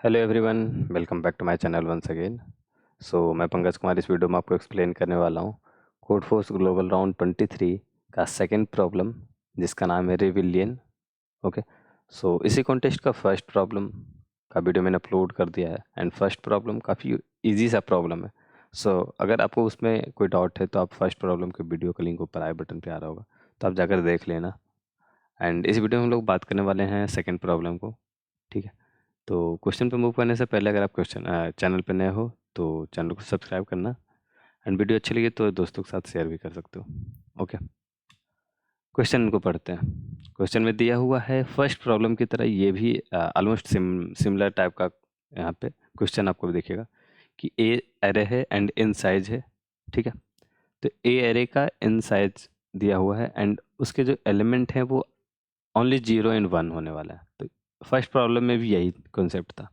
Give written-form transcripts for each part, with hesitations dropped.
Hello everyone, welcome back to my channel once again. मैं पंकज कुमार इस video में आपको एक्सप्लेन करने वाला हूँ कोड फोर्स ग्लोबल राउंड 23 का सेकंड प्रॉब्लम, जिसका नाम है रिविलियन। ओके, इसी कॉन्टेस्ट का फर्स्ट प्रॉब्लम का वीडियो मैंने अपलोड कर दिया है एंड फर्स्ट प्रॉब्लम काफ़ी इजी सा प्रॉब्लम है। अगर आपको उसमें कोई डाउट है तो आप फर्स्ट प्रॉब्लम के वीडियो का लिंक ऊपर आई बटन पे आ रहा होगा, तो आप जाकर देख लेना। एंड इस वीडियो में हम लोग बात करने वाले हैं सेकेंड प्रॉब्लम को। ठीक है, तो क्वेश्चन पे मूव करने से पहले अगर आप चैनल पे नए हो तो चैनल को सब्सक्राइब करना एंड वीडियो अच्छी लगी तो दोस्तों के साथ शेयर भी कर सकते हो। ओके, क्वेश्चन को पढ़ते हैं। क्वेश्चन में दिया हुआ है फर्स्ट प्रॉब्लम की तरह ये भी ऑलमोस्ट सिमिलर टाइप का यहाँ पे क्वेश्चन आपको भी दिखेगा कि ए एरे है एंड इन साइज है। ठीक है, तो ए एरे का इन साइज दिया हुआ है एंड उसके जो एलिमेंट हैं वो ओनली 0 एंड 1 होने वाला है। तो फर्स्ट प्रॉब्लम में भी यही कॉन्सेप्ट था।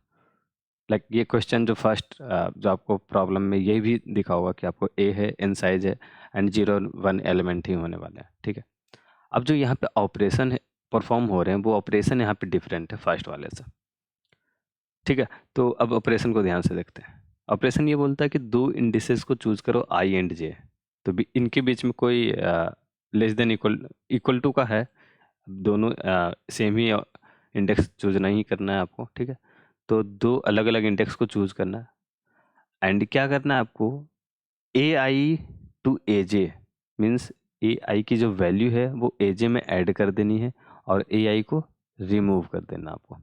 ये क्वेश्चन जो फर्स्ट जो आपको प्रॉब्लम में ये भी दिखा होगा कि आपको ए है, इन साइज है एंड 0 1 एलिमेंट ही होने वाले हैं। ठीक है, अब जो यहाँ पे ऑपरेशन है परफॉर्म हो रहे हैं वो ऑपरेशन यहाँ पे डिफरेंट है फर्स्ट वाले से। ठीक है, तो अब ऑपरेशन को ध्यान से देखते हैं। ऑपरेशन ये बोलता है कि दो इंडिसेस को चूज करो आई एंड जे। तो इनके बीच में कोई less than equal equal to का है, दोनों सेम ही इंडेक्स चूज नहीं करना है आपको। ठीक है, तो दो अलग अलग इंडेक्स को चूज करना है एंड क्या करना है आपको, ए आई टू ए जे मीन्स ए आई की जो वैल्यू है वो ए जे में ऐड कर देनी है और ए आई को रिमूव कर देना आपको।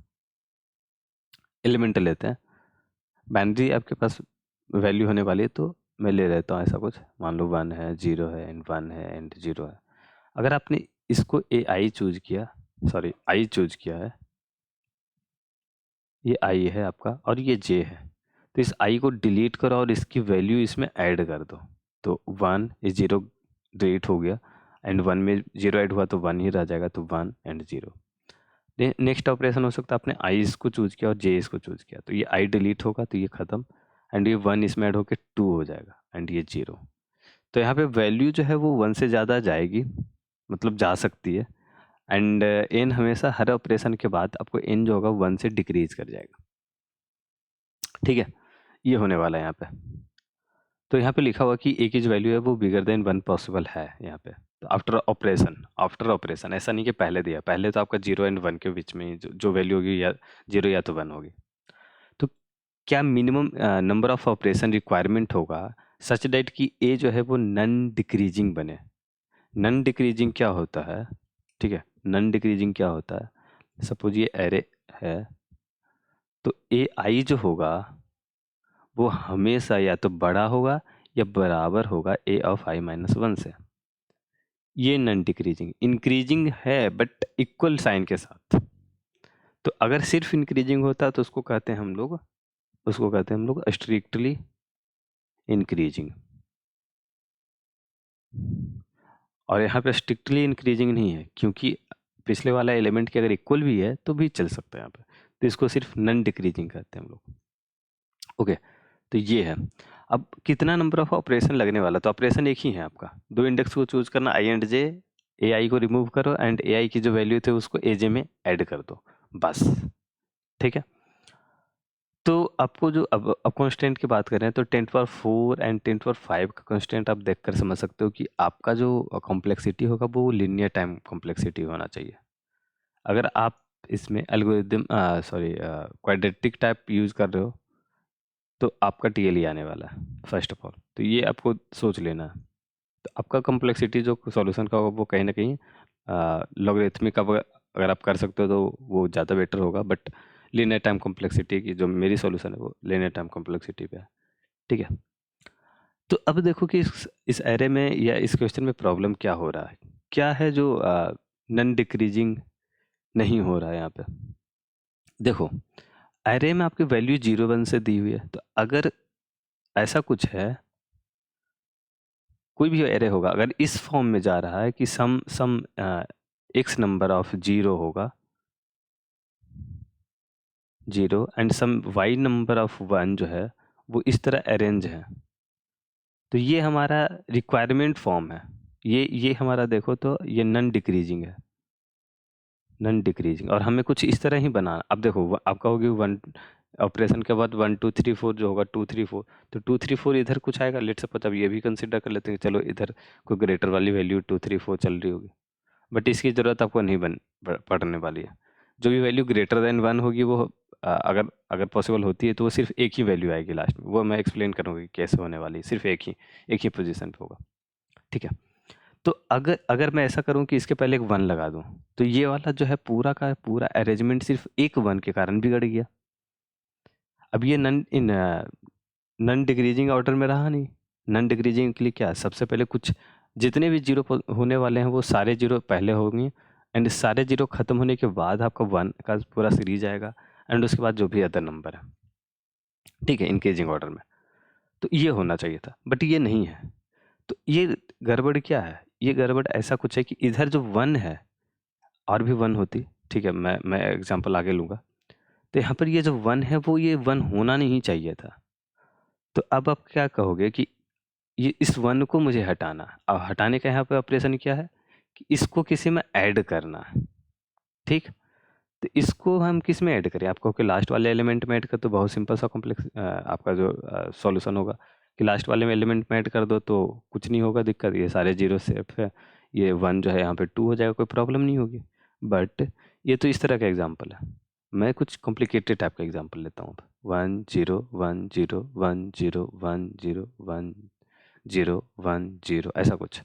एलिमेंट लेते हैं, बाइनरी आपके पास वैल्यू होने वाली है, तो मैं ले लेता हूँ ऐसा कुछ, मान लो 1 है, 0 है एंड 1 है एंड 0 है। अगर आपने इसको ए आई चूज किया, सॉरी आई चूज किया है, ये आई है आपका और ये जे है, तो इस आई को डिलीट करो और इसकी वैल्यू इसमें ऐड कर दो। तो 1 ये 0 डिलीट हो गया एंड 1 में 0 ऐड हुआ तो 1 ही रह जाएगा, तो 1 एंड 0। नेक्स्ट ऑपरेशन हो सकता है आपने आई इसको चूज किया और जे इसको चूज किया, तो ये आई डिलीट होगा तो ये खत्म एंड ये 1 इसमें ऐड होकर 2 हो जाएगा एंड ये 0। तो यहाँ पे वैल्यू जो है वो 1 से ज़्यादा जाएगी, मतलब जा सकती है एंड एन हमेशा हर ऑपरेशन के बाद आपको एन जो होगा 1 से डिक्रीज कर जाएगा। ठीक है, ये होने वाला है यहाँ पे। तो यहाँ पे लिखा हुआ कि ए की जो वैल्यू है वो बिगर देन 1 पॉसिबल है यहाँ पे। तो आफ्टर ऑपरेशन ऐसा नहीं कि पहले दिया, पहले तो आपका 0 एंड 1 के बीच में ही जो वैल्यू होगी या 0 या तो 1 होगी। तो क्या minimum number of operation requirement होगा सच दैट कि ए जो है वो नन डिक्रीजिंग बने। नन डिक्रीजिंग क्या होता है? ठीक है, नन डिक्रीजिंग क्या होता है, सपोज ये एरे है, तो ए आई जो होगा वो हमेशा या तो बड़ा होगा या बराबर होगा ए ऑफ आई माइनस 1 से। ये नन डिक्रीजिंग, इंक्रीजिंग है बट इक्वल साइन के साथ। तो अगर सिर्फ इंक्रीजिंग होता तो उसको कहते हैं हम लोग स्ट्रिक्टली इंक्रीजिंग। और यहाँ पे स्ट्रिक्टली इंक्रीजिंग नहीं है क्योंकि पिछले वाला एलिमेंट की अगर इक्वल भी है तो भी चल सकता है यहाँ पे, तो इसको सिर्फ नन डिक्रीजिंग कहते हैं हम लोग। ओके, तो ये है। अब कितना नंबर ऑफ ऑपरेशन लगने वाला, तो ऑपरेशन एक ही है आपका, दो इंडेक्स को चूज करना आई एंड जे, ए आई को रिमूव करो एंड ए आई की जो वैल्यू थे उसको ए जे में ऐड कर दो, बस। ठीक है, तो आपको जो अब कॉन्स्टेंट की बात करें तो 10⁴ एंड 10⁵ का कॉन्स्टेंट आप देखकर समझ सकते हो कि आपका जो कॉम्प्लेक्सिटी होगा वो लीनियर टाइम कॉम्प्लेक्सिटी होना चाहिए। अगर आप इसमें एल्गोरिदम क्वाड्रेटिक टाइप यूज कर रहे हो तो आपका टीएल ही आने वाला है फर्स्ट ऑफ ऑल, तो ये आपको सोच लेना है। तो आपका कॉम्प्लेक्सिटी जो सॉल्यूशन का होगा वो कहीं ना कहीं लॉगरिथमिक अगर आप कर सकते हो तो वो ज़्यादा बेटर होगा, बट लीनियर टाइम कॉम्प्लेक्सिटी की जो मेरी सॉल्यूशन है वो लीनियर टाइम कॉम्प्लेक्सिटी पे है। ठीक है, तो अब देखो कि इस एरे में या इस क्वेश्चन में प्रॉब्लम क्या हो रहा है, क्या है जो नन डिक्रीजिंग नहीं हो रहा है यहाँ पे। देखो, एरे में आपकी वैल्यू 0 1 से दी हुई है, तो अगर ऐसा कुछ है, कोई भी एरे होगा अगर इस फॉर्म में जा रहा है कि some some x number of 0 होगा 0 and some y number of 1 जो है वो इस तरह अरेंज है, तो ये हमारा रिक्वायरमेंट फॉर्म है। ये हमारा देखो तो ये नन डिक्रीजिंग है, नन डिक्रीजिंग, और हमें कुछ इस तरह ही बनाना। अब देखो आप कहोगे 1 ऑपरेशन के बाद 1 2 3 4 जो होगा 2 3 4, तो 2 3 4 इधर कुछ आएगा, लेट्स सपोज अब ये भी कंसिडर कर लेते हैं, चलो इधर कोई ग्रेटर वाली वैल्यू 2 3 4 चल रही होगी, बट इसकी ज़रूरत आपको नहीं पड़ने वाली है। जो भी वैल्यू ग्रेटर देन 1 होगी वो अगर अगर पॉसिबल होती है तो वो सिर्फ एक ही वैल्यू आएगी लास्ट में, वो मैं एक्सप्लेन करूँगा कि कैसे होने वाली है, सिर्फ एक ही पोजीशन पे होगा। ठीक है, तो अगर अगर मैं ऐसा करूँ कि इसके पहले एक 1 लगा दूँ, तो ये वाला जो है पूरा का पूरा अरेंजमेंट सिर्फ एक 1 के कारण बिगड़ गया। अब ये नन डिक्रीजिंग ऑर्डर में रहा नहीं। नन डिक्रीजिंग के लिए क्या, सबसे पहले कुछ जितने भी जीरो होने वाले हैं वो सारे जीरो पहले होंगे, एंड सारे जीरो खत्म होने के बाद आपका 1 का पूरा सीरीज आएगा, एंड उसके बाद जो भी अदर नंबर है, ठीक है, इंक्रीजिंग ऑर्डर में। तो ये होना चाहिए था, बट ये नहीं है। तो ये गड़बड़ क्या है, ये गड़बड़ ऐसा कुछ है कि इधर जो 1 है, और भी 1 होती, ठीक है, मैं एग्जांपल आगे लूँगा। तो यहाँ पर ये जो 1 है वो ये 1 होना नहीं चाहिए था। तो अब आप क्या कहोगे कि ये इस 1 को मुझे हटाना, अब हटाने का यहाँ पे ऑपरेशन क्या है कि इसको किसी में ऐड करना है। ठीक, तो इसको हम किस में ऐड करें, आपको कि लास्ट वाले एलिमेंट में ऐड कर, तो बहुत सिंपल सा कॉम्प्लेक्स आपका जो सॉल्यूशन होगा कि लास्ट वाले में एलिमेंट में ऐड कर दो तो कुछ नहीं होगा दिक्कत, ये सारे जीरो सेफ है, ये 1 जो है यहाँ पे 2 हो जाएगा, कोई प्रॉब्लम नहीं होगी। बट ये तो इस तरह का एग्जाम्पल है, मैं कुछ कॉम्प्लिकेटेड टाइप का एग्जाम्पल लेता हूँ। 1 0 1 0 1 0 1 0 1 0 1 0 ऐसा कुछ।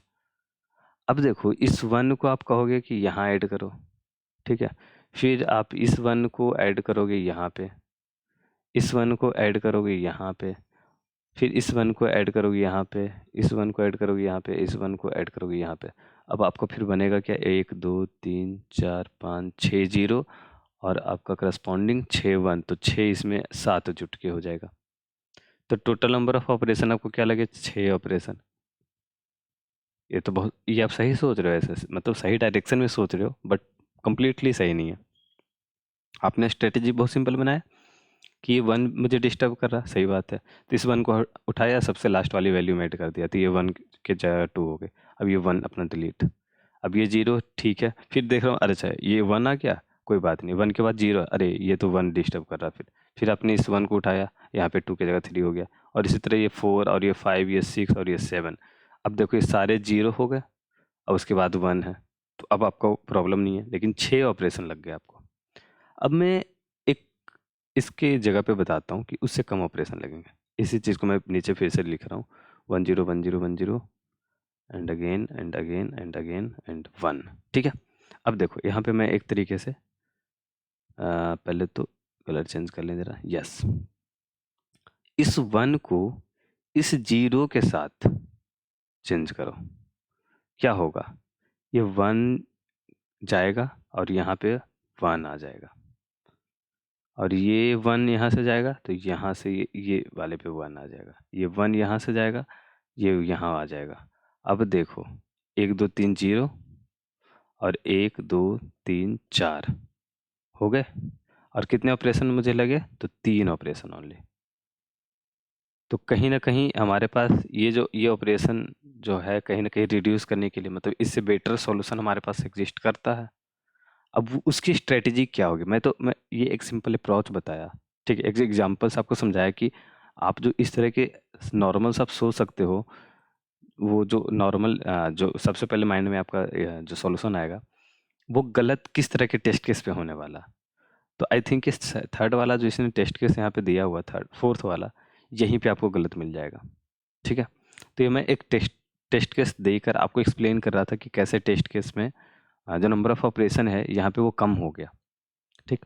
अब देखो इस 1 को आप कहोगे कि यहाँ ऐड करो, ठीक है, फिर आप इस 1 को ऐड करोगे यहाँ पे, इस 1 को ऐड करोगे यहाँ पे, फिर इस 1 को ऐड करोगे यहाँ पे, इस 1 को ऐड करोगे यहाँ पे, इस 1 को ऐड करोगे यहाँ पे। अब आपको फिर बनेगा क्या, 1 2 3 4 5 6 जीरो, और आपका करस्पॉन्डिंग 6 1, तो 6 इसमें 7 जुट के हो जाएगा। तो टोटल नंबर ऑफ ऑपरेशन आपको क्या लगे, 6 ऑपरेशन। ये तो बहुत, ये आप सही सोच रहे हो, ऐसे मतलब सही डायरेक्शन में सोच रहे हो, बट कंप्लीटली सही नहीं है। आपने स्ट्रेटेजी बहुत सिंपल बनाया कि ये 1 मुझे डिस्टर्ब कर रहा, सही बात है, तो इस 1 को उठाया, सबसे लास्ट वाली वैल्यू में ऐड कर दिया, तो ये 1 के जगह 2 हो गए। अब ये 1 अपना डिलीट, अब ये 0, ठीक है, फिर देख रहा हूँ, अरे अच्छा ये 1 आ गया, कोई बात नहीं, 1 के बाद 0, अरे ये तो 1 डिस्टर्ब कर रहा, फिर आपने इस 1 को उठाया, यहाँ पे 2 की जगह 3 हो गया, और इसी तरह ये 4 और ये 5, ये 6 और ये 7। अब देखो ये सारे 0 हो गए, और उसके बाद 1 है, तो अब आपको प्रॉब्लम नहीं है, लेकिन 6 ऑपरेशन लग गए आपको। अब मैं एक इसके जगह पे बताता हूँ कि उससे कम ऑपरेशन लगेंगे। इसी चीज़ को मैं नीचे फिर से लिख रहा हूँ, 1 0 1 0 1 0 and again and again and again and 1। ठीक है, अब देखो यहाँ पे मैं एक तरीके से पहले तो कलर चेंज कर लें ज़रा, यस, इस 1 को इस 0 के साथ चेंज करो, क्या होगा, ये 1 जाएगा और यहाँ पे 1 आ जाएगा, और ये 1 यहाँ से जाएगा तो यहाँ से ये वाले पे 1 आ जाएगा, ये 1 यहाँ से जाएगा, ये यहाँ आ जाएगा। अब देखो 1 2 3 0 और 1 2 3 4 हो गए, और कितने ऑपरेशन मुझे लगे, तो 3 ऑपरेशन ओनली। तो कहीं ना कहीं हमारे पास ये ऑपरेशन जो है कहीं ना कहीं रिड्यूस करने के लिए, मतलब इससे बेटर सॉल्यूशन हमारे पास एग्जिस्ट करता है। अब उसकी स्ट्रेटेजी क्या होगी, मैं ये एक सिंपल अप्रोच बताया, ठीक है, एक एग्जांपल्स आपको समझाया कि आप जो इस तरह के नॉर्मल्स आप सोच सकते हो, वो जो नॉर्मल जो सबसे पहले माइंड में आपका जो सॉल्यूशन आएगा वो गलत किस तरह के टेस्ट केस पे होने वाला। तो आई थिंक इस थर्ड वाला जो इसने टेस्ट केस यहाँ पे दिया हुआ, थर्ड फोर्थ वाला, यहीं पे आपको गलत मिल जाएगा। ठीक है, तो ये मैं एक टेस्ट केस देकर आपको एक्सप्लेन कर रहा था कि कैसे टेस्ट केस में जो नंबर ऑफ ऑपरेशन है यहाँ पे वो कम हो गया। ठीक,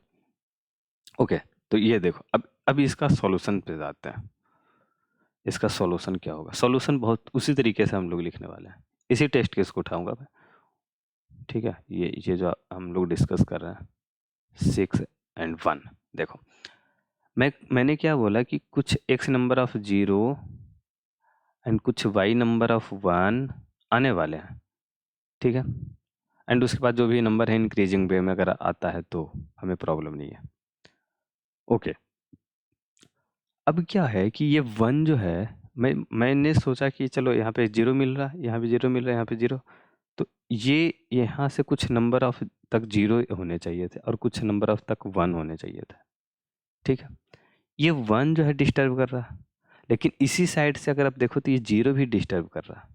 ओके, तो ये देखो अब इसका सॉल्यूशन पे जाते हैं। इसका सॉल्यूशन क्या होगा, सॉल्यूशन बहुत उसी तरीके से हम लोग लिखने वाले हैं, इसी टेस्ट केस को उठाऊंगा मैं। ठीक है, ये जो हम लोग डिस्कस कर रहे हैं 6 एंड 1, देखो मैंने क्या बोला कि कुछ x नंबर ऑफ 0 एंड कुछ y नंबर ऑफ 1 आने वाले हैं। ठीक है, एंड उसके बाद जो भी नंबर है इंक्रीजिंग वे में अगर आता है तो हमें प्रॉब्लम नहीं है। ओके, अब क्या है कि ये 1 जो है, मैंने सोचा कि चलो यहाँ पे 0 मिल रहा है, यहाँ पे 0 मिल रहा है, यहाँ पे 0, तो ये यहाँ से कुछ नंबर ऑफ तक 0 होने चाहिए थे और कुछ नंबर ऑफ तक 1 होने चाहिए थे। ठीक है, ये 1 जो है डिस्टर्ब कर रहा, लेकिन इसी साइड से अगर आप देखो तो ये 0 भी डिस्टर्ब कर रहा।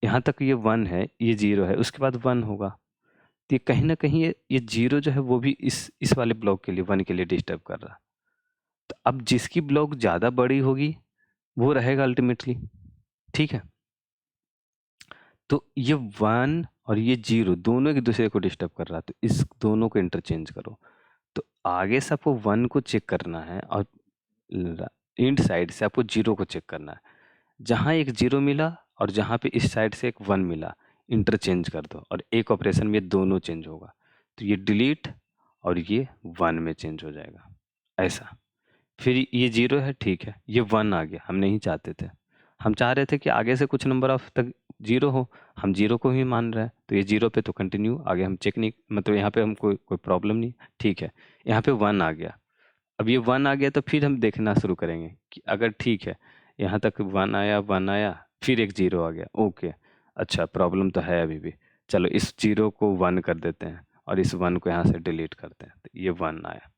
यहाँ तक ये 1 है, ये 0 है, उसके बाद 1 होगा, तो ये कहीं न कहीं ये 0 जो है वो भी इस वाले ब्लॉक के लिए 1 के लिए डिस्टर्ब कर रहा। तो अब जिसकी ब्लॉक ज़्यादा बड़ी होगी वो रहेगा अल्टीमेटली, ठीक है? तो ये 1 और ये 0 दोनों एक दूसरे को डिस्टर्ब कर रहा है, तो इस दोनों को इंटरचेंज करो। तो आगे से आपको 1 को चेक करना है और इंड साइड से आपको 0 को चेक करना है। जहाँ एक 0 मिला और जहाँ पे इस साइड से एक 1 मिला, इंटरचेंज कर दो और एक ऑपरेशन में दोनों चेंज होगा। तो ये डिलीट और ये 1 में चेंज हो जाएगा, ऐसा। फिर ये 0 है, ठीक है, ये 1 आ गया, हम नहीं चाहते थे। हम चाह रहे थे कि आगे से कुछ नंबर ऑफ तक 0 हो, हम 0 को ही मान रहे हैं, तो ये 0 पे तो कंटिन्यू, आगे हम चेक नहीं, मतलब यहाँ पे हम कोई प्रॉब्लम नहीं, ठीक है। यहाँ पे 1 आ गया, अब ये 1 आ गया तो फिर हम देखना शुरू करेंगे कि अगर ठीक है, यहाँ तक 1 आया, 1 आया, फिर एक 0 आ गया, ओके, अच्छा प्रॉब्लम तो है अभी भी, चलो इस 0 को 1 कर देते हैं और इस 1 को यहाँ से डिलीट करते हैं, तो ये 1 आया,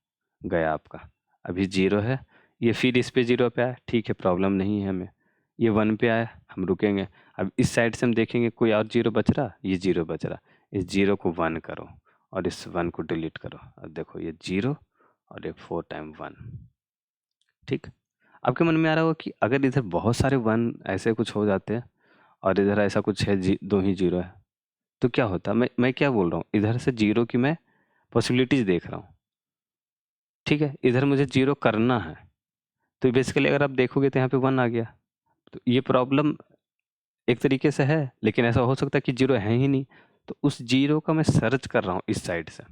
गया आपका। अभी 0 है, ये फिर इस पे 0 पे आया, ठीक है, प्रॉब्लम नहीं है हमें। ये 1 पे आया, हम रुकेंगे। अब इस साइड से हम देखेंगे कोई और 0 बच रहा, ये 0 बच रहा, इस 0 को 1 करो और इस 1 को डिलीट करो। अब देखो ये 0 और ये 4 टाइम 1, ठीक। आपके मन में आ रहा होगा कि अगर इधर बहुत सारे 1 ऐसे कुछ हो जाते हैं और इधर ऐसा कुछ है, 2 ही 0 है, तो क्या होता? मैं क्या बोल रहा हूँ, इधर से 0 की मैं पॉसिबिलिटीज देख रहा हूँ, ठीक है। इधर मुझे 0 करना है, तो बेसिकली अगर आप देखोगे तो यहाँ पे 1 आ गया, तो ये प्रॉब्लम एक तरीके से है, लेकिन ऐसा हो सकता है कि 0 है ही नहीं, तो उस 0 का मैं सर्च कर रहा हूँ इस साइड से,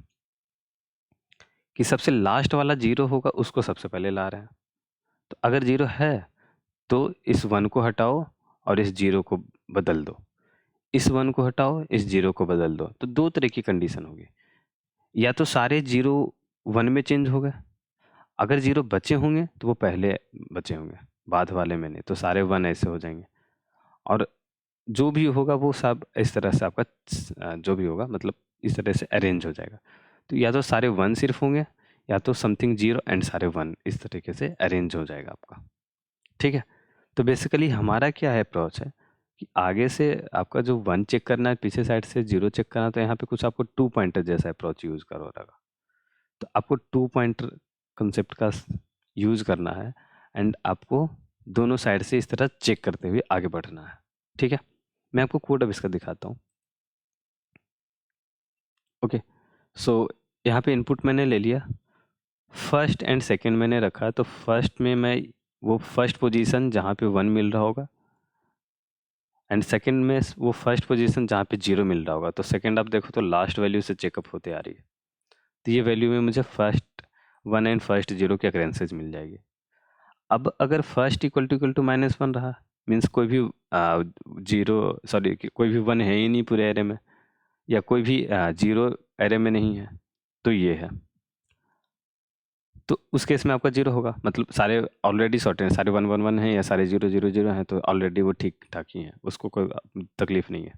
कि सबसे लास्ट वाला 0 होगा उसको सबसे पहले ला रहे हैं। तो अगर 0 है तो इस 1 को हटाओ और इस 0 को बदल दो, इस 1 को हटाओ, इस 0 को बदल दो। तो दो तरह की कंडीशन होगी, या तो सारे 0 1 में चेंज हो गए, अगर 0 बचे होंगे तो वो पहले बचे होंगे, बाद वाले में नहीं, तो सारे 1 ऐसे हो जाएंगे। और जो भी होगा वो सब इस तरह से आपका जो भी होगा मतलब इस तरह से अरेंज हो जाएगा। तो या तो सारे 1 सिर्फ होंगे, या तो समथिंग 0 एंड सारे 1, इस तरीके से अरेंज हो जाएगा आपका, ठीक है। तो बेसिकली हमारा क्या है अप्रोच है कि आगे से आपका जो 1 चेक करना है, पीछे साइड से 0 चेक करना है, तो यहाँ पे कुछ आपको 2 पॉइंटर जैसा अप्रोच यूज़ करो रहेगा। तो आपको 2 पॉइंटर कंसेप्ट का यूज़ करना है एंड आपको दोनों साइड से इस तरह चेक करते हुए आगे बढ़ना है, ठीक है। मैं आपको कोड अब इसका दिखाता हूँ। ओके, सो यहाँ पे इनपुट मैंने ले लिया, फर्स्ट एंड सेकंड मैंने रखा, तो फर्स्ट में मैं वो फर्स्ट पोजीशन जहाँ पे 1 मिल रहा होगा, एंड सेकंड में वो फर्स्ट पोजीशन जहाँ पे 0 मिल रहा होगा। तो सेकंड आप देखो तो लास्ट वैल्यू से चेकअप होते आ रही है, तो ये वैल्यू में मुझे फर्स्ट 1 एंड फर्स्ट 0 की अक्रेंसेज मिल जाएगी। अब अगर फर्स्ट इक्वल टू -1 रहा, मीन्स कोई भी 0 सॉरी कोई भी 1 है ही नहीं पूरे एरे में, या कोई भी 0 एरे में नहीं है, तो ये है, तो उस केस में आपका 0 होगा, मतलब सारे ऑलरेडी सॉर्टेड हैं, सारे 1 1 1 हैं या सारे 0 0 0 हैं, तो ऑलरेडी वो ठीक ठाक ही हैं, उसको कोई तकलीफ नहीं है।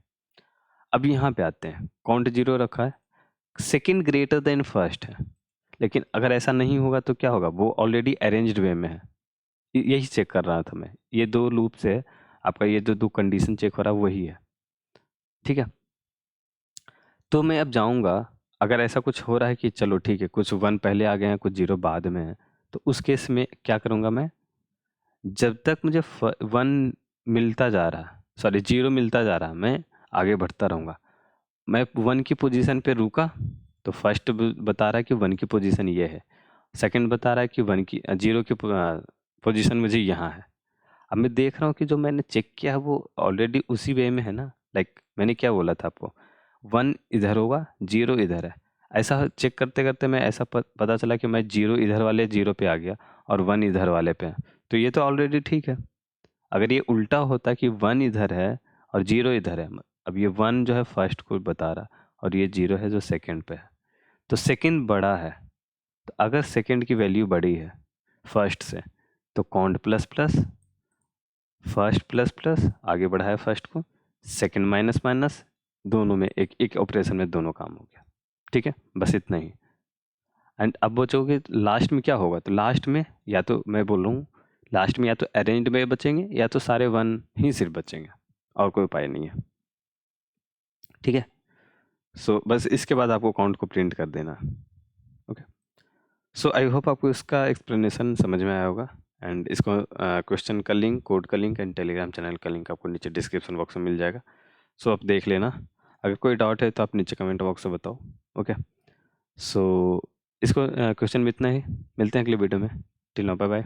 अब यहाँ पे आते हैं, काउंट 0 रखा है, सेकंड ग्रेटर देन फर्स्ट है, लेकिन अगर ऐसा नहीं होगा तो क्या होगा, वो ऑलरेडी अरेंज्ड वे में है, यही चेक कर रहा था मैं, ये दो लूप से आपका ये जो दो कंडीशन चेक हो रहा है वही है, ठीक है। तो मैं अब जाऊंगा, अगर ऐसा कुछ हो रहा है कि चलो ठीक है कुछ 1 पहले आ गए हैं कुछ 0 बाद में है, तो उस केस में क्या करूंगा मैं, जब तक मुझे 1 मिलता जा रहा, सॉरी 0 मिलता जा रहा, मैं आगे बढ़ता रहूँगा। मैं 1 की पोजीशन पे रुका, तो फर्स्ट बता रहा है कि 1 की पोजीशन ये है, सेकंड बता रहा है कि 1 की 0 की पोजीशन मुझे यहाँ है। अब मैं देख रहा हूँ कि जो मैंने चेक किया है वो ऑलरेडी उसी वे में है ना, लाइक मैंने क्या बोला था आपको, 1 इधर होगा 0 इधर है, ऐसा चेक करते करते मैं ऐसा पता चला कि मैं 0 इधर वाले 0 पे आ गया और 1 इधर वाले पे है, तो ये तो ऑलरेडी ठीक है। अगर ये उल्टा होता कि 1 इधर है और 0 इधर है, अब ये 1 जो है फर्स्ट को बता रहा और ये 0 है जो सेकंड पे है, तो सेकंड बड़ा है, तो अगर सेकंड की वैल्यू बड़ी है फर्स्ट से, तो count plus plus, first plus plus आगे बढ़ाया फर्स्ट को, सेकंड माइनस माइनस, दोनों में एक एक ऑपरेशन में दोनों काम हो गया, ठीक है, बस इतना ही। एंड अब बचोगे लास्ट में क्या होगा, तो लास्ट में या तो मैं बोल रहा हूँ लास्ट में या तो अरेंज्ड में बचेंगे या तो सारे 1 ही सिर्फ बचेंगे, और कोई उपाय नहीं है। ठीक है, सो बस इसके बाद आपको काउंट को प्रिंट कर देना। ओके, सो आई होप आपको इसका एक्सप्लेनेशन समझ में आया होगा। एंड इसको क्वेश्चन का लिंक, कोड का लिंक एंड टेलीग्राम चैनल का लिंक आपको नीचे डिस्क्रिप्शन बॉक्स में मिल जाएगा। सो आप देख लेना, अगर कोई डाउट है तो आप नीचे कमेंट बॉक्स में बताओ। ओके, सो इसको क्वेश्चन में इतना ही, मिलते हैं अगले वीडियो में। Till now, bye bye.